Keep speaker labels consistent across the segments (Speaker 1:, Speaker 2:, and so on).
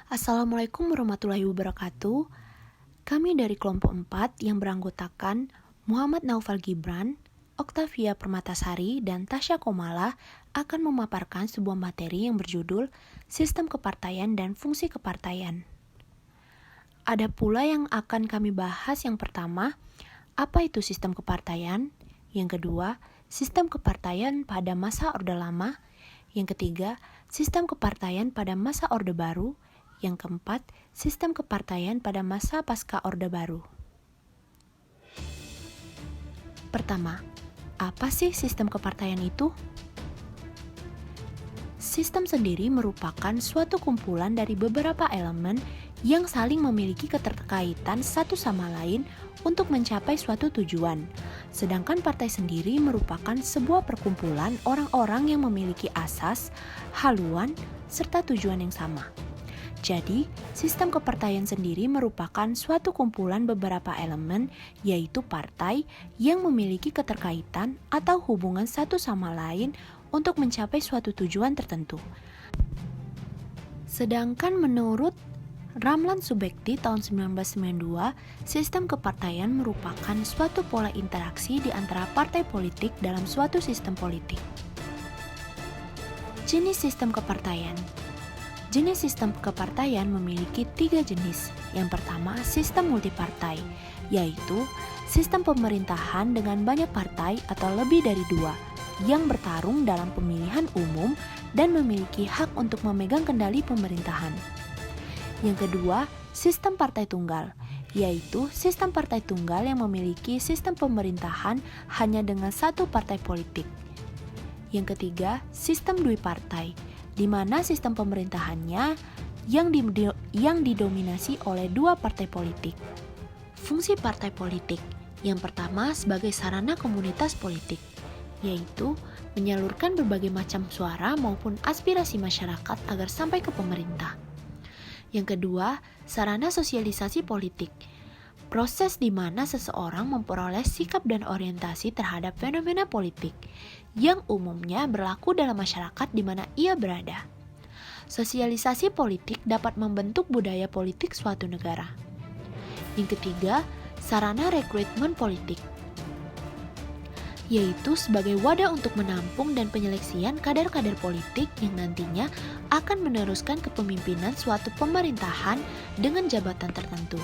Speaker 1: Assalamualaikum warahmatullahi wabarakatuh. Kami dari kelompok 4 yang beranggotakan Muhammad Naufal Gibran, Oktavia Permatasari, dan Tasya Komala akan memaparkan sebuah materi yang berjudul Sistem Kepartaian dan Fungsi Kepartaian. Ada pula yang akan kami bahas. Yang pertama, apa itu sistem kepartaian? Yang kedua, sistem kepartaian pada masa Orde Lama. Yang ketiga, sistem kepartaian pada masa Orde Baru. Yang keempat, sistem kepartaian pada masa pasca Orde Baru. Pertama, apa sih sistem kepartaian itu? Sistem sendiri merupakan suatu kumpulan dari beberapa elemen yang saling memiliki keterkaitan satu sama lain untuk mencapai suatu tujuan. Sedangkan partai sendiri merupakan sebuah perkumpulan orang-orang yang memiliki asas, haluan, serta tujuan yang sama. Jadi, sistem kepartaian sendiri merupakan suatu kumpulan beberapa elemen, yaitu partai yang memiliki keterkaitan atau hubungan satu sama lain untuk mencapai suatu tujuan tertentu. Sedangkan menurut Ramlan Subekti tahun 1992, sistem kepartaian merupakan suatu pola interaksi di antara partai politik dalam suatu sistem politik. Jenis sistem kepartaian. Jenis sistem kepartaian memiliki 3 jenis. Yang pertama, sistem multipartai, yaitu sistem pemerintahan dengan banyak partai atau lebih dari 2 yang bertarung dalam pemilihan umum dan memiliki hak untuk memegang kendali pemerintahan. Yang kedua, sistem partai tunggal, yaitu sistem partai tunggal yang memiliki sistem pemerintahan hanya dengan satu partai politik. Yang ketiga, sistem duipartai, di mana sistem pemerintahannya yang didominasi oleh 2 partai politik. Fungsi partai politik yang pertama sebagai sarana komunitas politik, yaitu menyalurkan berbagai macam suara maupun aspirasi masyarakat agar sampai ke pemerintah. Yang kedua, sarana sosialisasi politik, proses di mana seseorang memperoleh sikap dan orientasi terhadap fenomena politik yang umumnya berlaku dalam masyarakat di mana ia berada. Sosialisasi politik dapat membentuk budaya politik suatu negara. Yang ketiga, sarana rekrutmen politik, yaitu sebagai wadah untuk menampung dan penyeleksian kader-kader politik yang nantinya akan meneruskan kepemimpinan suatu pemerintahan dengan jabatan tertentu.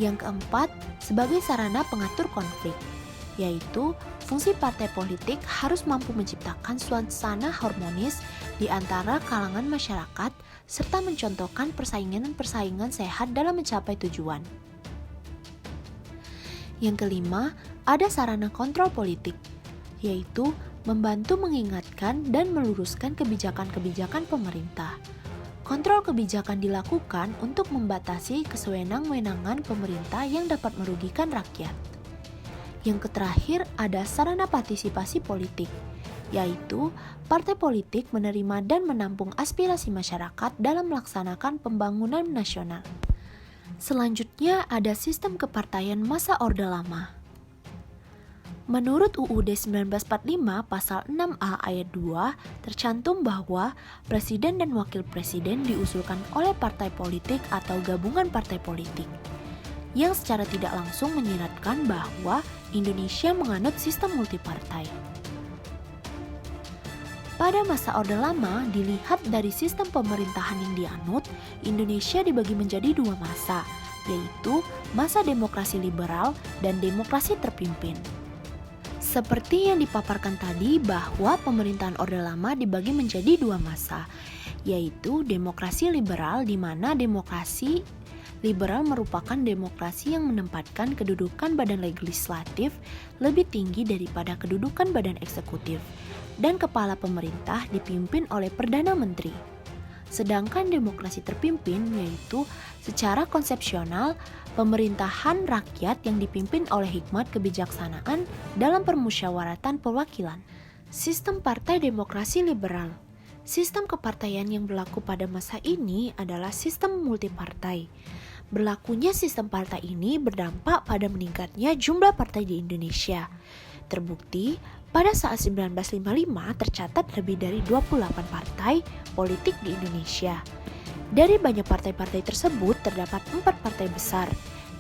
Speaker 1: Yang keempat, sebagai sarana pengatur konflik, yaitu fungsi partai politik harus mampu menciptakan suasana harmonis di antara kalangan masyarakat serta mencontohkan persaingan sehat dalam mencapai tujuan. Yang kelima, ada sarana kontrol politik, yaitu membantu mengingatkan dan meluruskan kebijakan-kebijakan pemerintah. Kontrol kebijakan dilakukan untuk membatasi kesewenang-wenangan pemerintah yang dapat merugikan rakyat. Yang terakhir ada sarana partisipasi politik, yaitu partai politik menerima dan menampung aspirasi masyarakat dalam melaksanakan pembangunan nasional. Selanjutnya ada sistem kepartaian masa Orde Lama. Menurut UUD 1945 pasal 6A ayat 2 tercantum bahwa presiden dan wakil presiden diusulkan oleh partai politik atau gabungan partai politik, yang secara tidak langsung menyiratkan bahwa Indonesia menganut sistem multipartai. Pada masa Orde Lama, dilihat dari sistem pemerintahan yang dianut, Indonesia dibagi menjadi 2 masa, yaitu masa demokrasi liberal dan demokrasi terpimpin. Seperti yang dipaparkan tadi bahwa pemerintahan Orde Lama dibagi menjadi 2 masa, yaitu demokrasi liberal di mana demokrasi liberal merupakan demokrasi yang menempatkan kedudukan badan legislatif lebih tinggi daripada kedudukan badan eksekutif dan kepala pemerintah dipimpin oleh Perdana Menteri. Sedangkan demokrasi terpimpin yaitu secara konsepsional pemerintahan rakyat yang dipimpin oleh hikmat kebijaksanaan dalam permusyawaratan perwakilan. Sistem partai demokrasi liberal. Sistem kepartaian yang berlaku pada masa ini adalah sistem multipartai. Berlakunya sistem partai ini berdampak pada meningkatnya jumlah partai di Indonesia. Terbukti, pada saat 1955 tercatat lebih dari 28 partai politik di Indonesia. Dari banyak partai-partai tersebut terdapat 4 partai besar,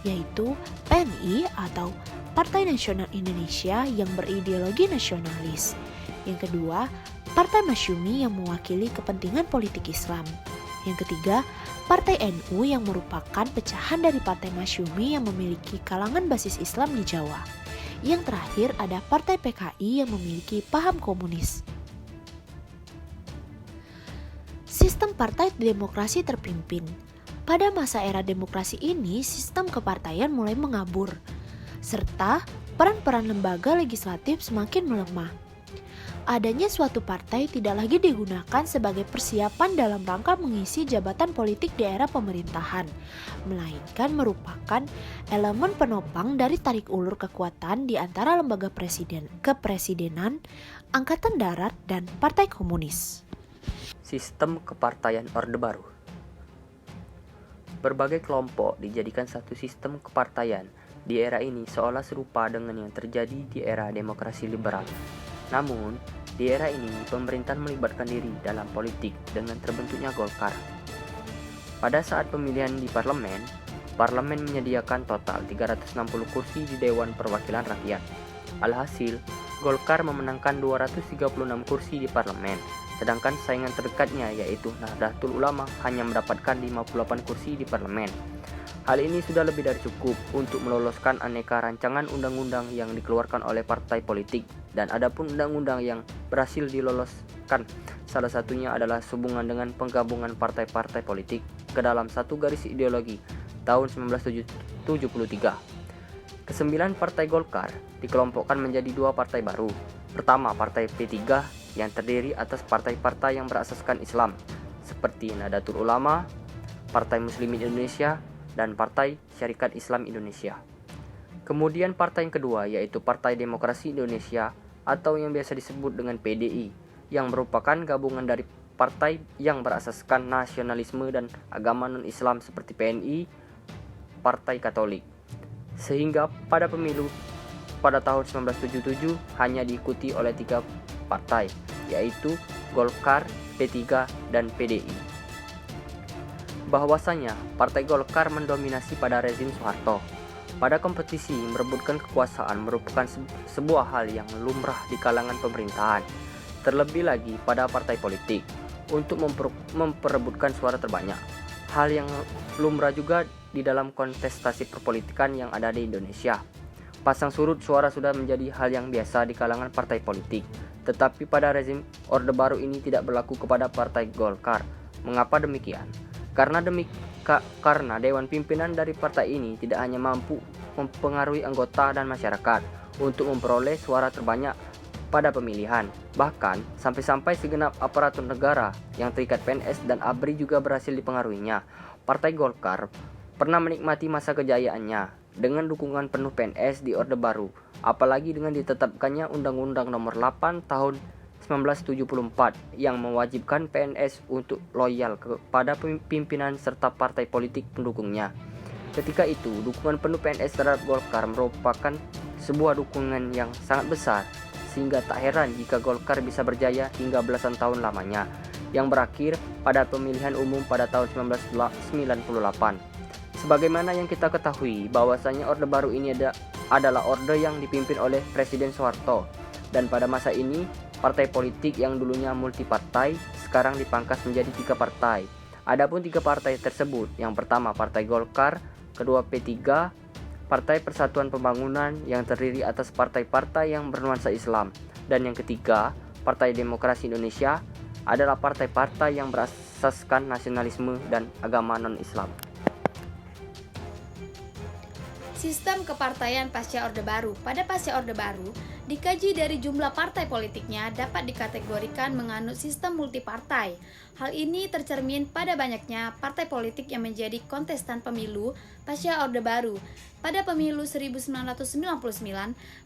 Speaker 1: yaitu PNI atau Partai Nasional Indonesia yang berideologi nasionalis. Yang kedua, Partai Masyumi yang mewakili kepentingan politik Islam. Yang ketiga, Partai NU yang merupakan pecahan dari Partai Masyumi yang memiliki kalangan basis Islam di Jawa. Yang terakhir ada Partai PKI yang memiliki paham komunis. Sistem partai demokrasi terpimpin. Pada masa era demokrasi ini, sistem kepartaian mulai mengabur, serta peran-peran lembaga legislatif semakin melemah. Adanya suatu partai tidak lagi digunakan sebagai persiapan dalam rangka mengisi jabatan politik di era pemerintahan, melainkan merupakan elemen penopang dari tarik ulur kekuatan di antara lembaga kepresidenan, angkatan darat, dan partai komunis.
Speaker 2: Sistem kepartaian Orde Baru. Berbagai kelompok dijadikan satu sistem kepartaian di era ini seolah serupa dengan yang terjadi di era demokrasi liberal. Namun, di era ini pemerintahan melibatkan diri dalam politik dengan terbentuknya Golkar. Pada saat pemilihan di parlemen menyediakan total 360 kursi di Dewan Perwakilan Rakyat. Alhasil, Golkar memenangkan 236 kursi di parlemen, sedangkan saingan terdekatnya yaitu Nahdlatul Ulama hanya mendapatkan 58 kursi di parlemen. Hal ini sudah lebih dari cukup untuk meloloskan aneka rancangan undang-undang yang dikeluarkan oleh partai politik, dan adapun undang-undang yang berhasil diloloskan salah satunya adalah sehubungan dengan penggabungan partai-partai politik ke dalam satu garis ideologi tahun 1973. Kesembilan partai Golkar dikelompokkan menjadi 2 partai baru. Pertama, Partai P3 yang terdiri atas partai-partai yang berasaskan Islam seperti Nahdlatul Ulama, Partai Muslimin Indonesia, dan Partai Syarikat Islam Indonesia. Kemudian partai yang kedua yaitu Partai Demokrasi Indonesia atau yang biasa disebut dengan PDI, yang merupakan gabungan dari partai yang berasaskan nasionalisme dan agama non-Islam seperti PNI, Partai Katolik. Sehingga pada pemilu pada tahun 1977 hanya diikuti oleh 3 partai, yaitu Golkar, P3, dan PDI. Bahwasanya Partai Golkar mendominasi pada rezim Soeharto. Pada kompetisi merebutkan kekuasaan merupakan sebuah hal yang lumrah di kalangan pemerintahan. Terlebih lagi pada partai politik untuk memperebutkan suara terbanyak. Hal yang lumrah juga di dalam kontestasi perpolitikan yang ada di Indonesia. Pasang surut suara sudah menjadi hal yang biasa di kalangan partai politik. Tetapi pada rezim Orde Baru ini tidak berlaku kepada Partai Golkar. Mengapa demikian? Karena Dewan Pimpinan dari partai ini tidak hanya mampu mempengaruhi anggota dan masyarakat untuk memperoleh suara terbanyak pada pemilihan. Bahkan, sampai-sampai segenap aparatur negara yang terikat PNS dan ABRI juga berhasil dipengaruhinya. Partai Golkar pernah menikmati masa kejayaannya dengan dukungan penuh PNS di Orde Baru, apalagi dengan ditetapkannya Undang-Undang Nomor 8 Tahun 1974 yang mewajibkan PNS untuk loyal kepada pimpinan serta partai politik pendukungnya. Ketika itu, dukungan penuh PNS terhadap Golkar merupakan sebuah dukungan yang sangat besar, sehingga tak heran jika Golkar bisa berjaya hingga belasan tahun lamanya, yang berakhir pada pemilihan umum pada tahun 1998. Sebagaimana yang kita ketahui, bahwasanya Orde Baru ini adalah orde yang dipimpin oleh Presiden Soeharto, dan pada masa ini partai politik yang dulunya multipartai sekarang dipangkas menjadi 3 partai. Adapun 3 partai tersebut, yang pertama Partai Golkar, kedua P3, Partai Persatuan Pembangunan yang terdiri atas partai-partai yang bernuansa Islam, dan yang ketiga Partai Demokrasi Indonesia adalah partai-partai yang berasaskan nasionalisme dan agama non-Islam.
Speaker 3: Sistem kepartaian pasca Orde Baru. Pada pasca Orde Baru, dikaji dari jumlah partai politiknya dapat dikategorikan menganut sistem multipartai. Hal ini tercermin pada banyaknya partai politik yang menjadi kontestan pemilu pasca Orde Baru. Pada pemilu 1999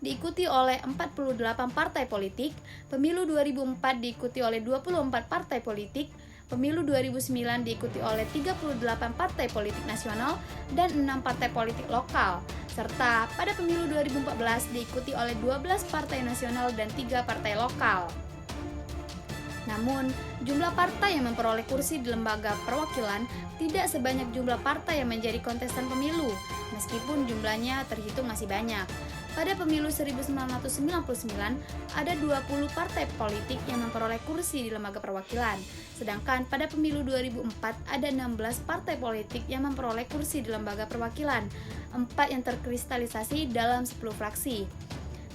Speaker 3: diikuti oleh 48 partai politik, pemilu 2004 diikuti oleh 24 partai politik, pemilu 2009 diikuti oleh 38 partai politik nasional dan 6 partai politik lokal, serta pada pemilu 2014 diikuti oleh 12 partai nasional dan 3 partai lokal. Namun, Jumlah partai yang memperoleh kursi di lembaga perwakilan tidak sebanyak jumlah partai yang menjadi kontestan pemilu, meskipun jumlahnya terhitung masih banyak. Pada pemilu 1999, ada 20 partai politik yang memperoleh kursi di lembaga perwakilan. Sedangkan pada pemilu 2004, ada 16 partai politik yang memperoleh kursi di lembaga perwakilan, 4 yang terkristalisasi dalam 10 fraksi.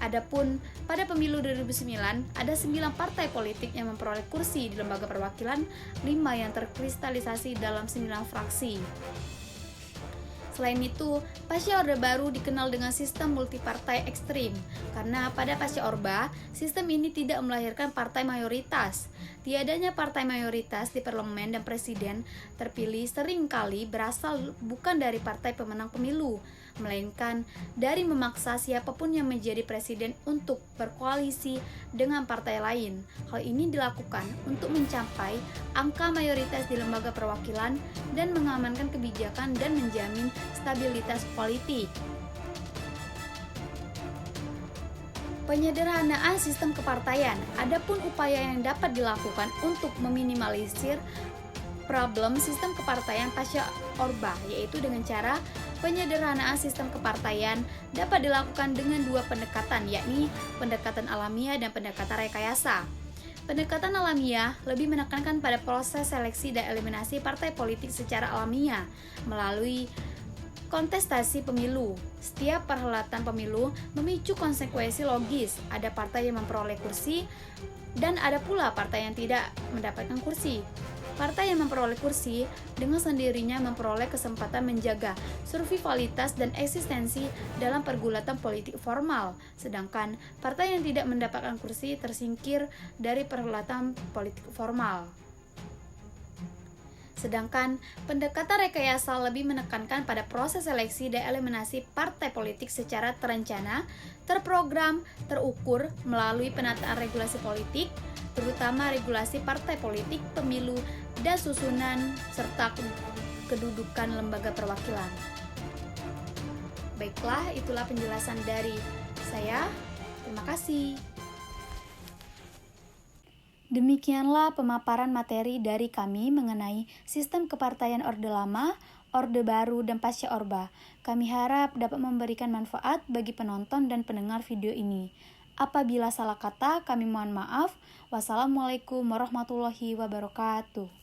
Speaker 3: Adapun pada pemilu 2009, ada 9 partai politik yang memperoleh kursi di lembaga perwakilan, 5 yang terkristalisasi dalam 9 fraksi. Selain itu, pasca Orde Baru dikenal dengan sistem multipartai ekstrim, karena pada pasca Orba, sistem ini tidak melahirkan partai mayoritas. Tiadanya partai mayoritas di parlemen dan presiden terpilih seringkali berasal bukan dari partai pemenang pemilu, melainkan dari memaksa siapapun yang menjadi presiden untuk berkoalisi dengan partai lain. Hal ini dilakukan untuk mencapai angka mayoritas di lembaga perwakilan dan mengamankan kebijakan dan menjamin stabilitas politik. Penyederhanaan sistem kepartaian. Adapun upaya yang dapat dilakukan untuk meminimalisir problem sistem kepartaian pasca Orba, yaitu dengan cara penyederhanaan sistem kepartaian dapat dilakukan dengan 2 pendekatan, yakni pendekatan alamiah dan pendekatan rekayasa. Pendekatan alamiah lebih menekankan pada proses seleksi dan eliminasi partai politik secara alamiah melalui kontestasi pemilu. Setiap perhelatan pemilu memicu konsekuensi logis. Ada partai yang memperoleh kursi dan ada pula partai yang tidak mendapatkan kursi. Partai yang memperoleh kursi dengan sendirinya memperoleh kesempatan menjaga survivalitas dan eksistensi dalam pergulatan politik formal, sedangkan partai yang tidak mendapatkan kursi tersingkir dari perhelatan politik formal. Sedangkan pendekatan rekayasa lebih menekankan pada proses seleksi dan eliminasi partai politik secara terencana, terprogram, terukur melalui penataan regulasi politik, terutama regulasi partai politik, pemilu, dan susunan serta kedudukan lembaga perwakilan. Baiklah, itulah penjelasan dari saya. Terima kasih. Demikianlah pemaparan materi dari kami mengenai sistem kepartaian Orde Lama, Orde Baru, dan pasca Orba. Kami harap dapat memberikan manfaat bagi penonton dan pendengar video ini. Apabila salah kata, kami mohon maaf. Wassalamualaikum warahmatullahi wabarakatuh.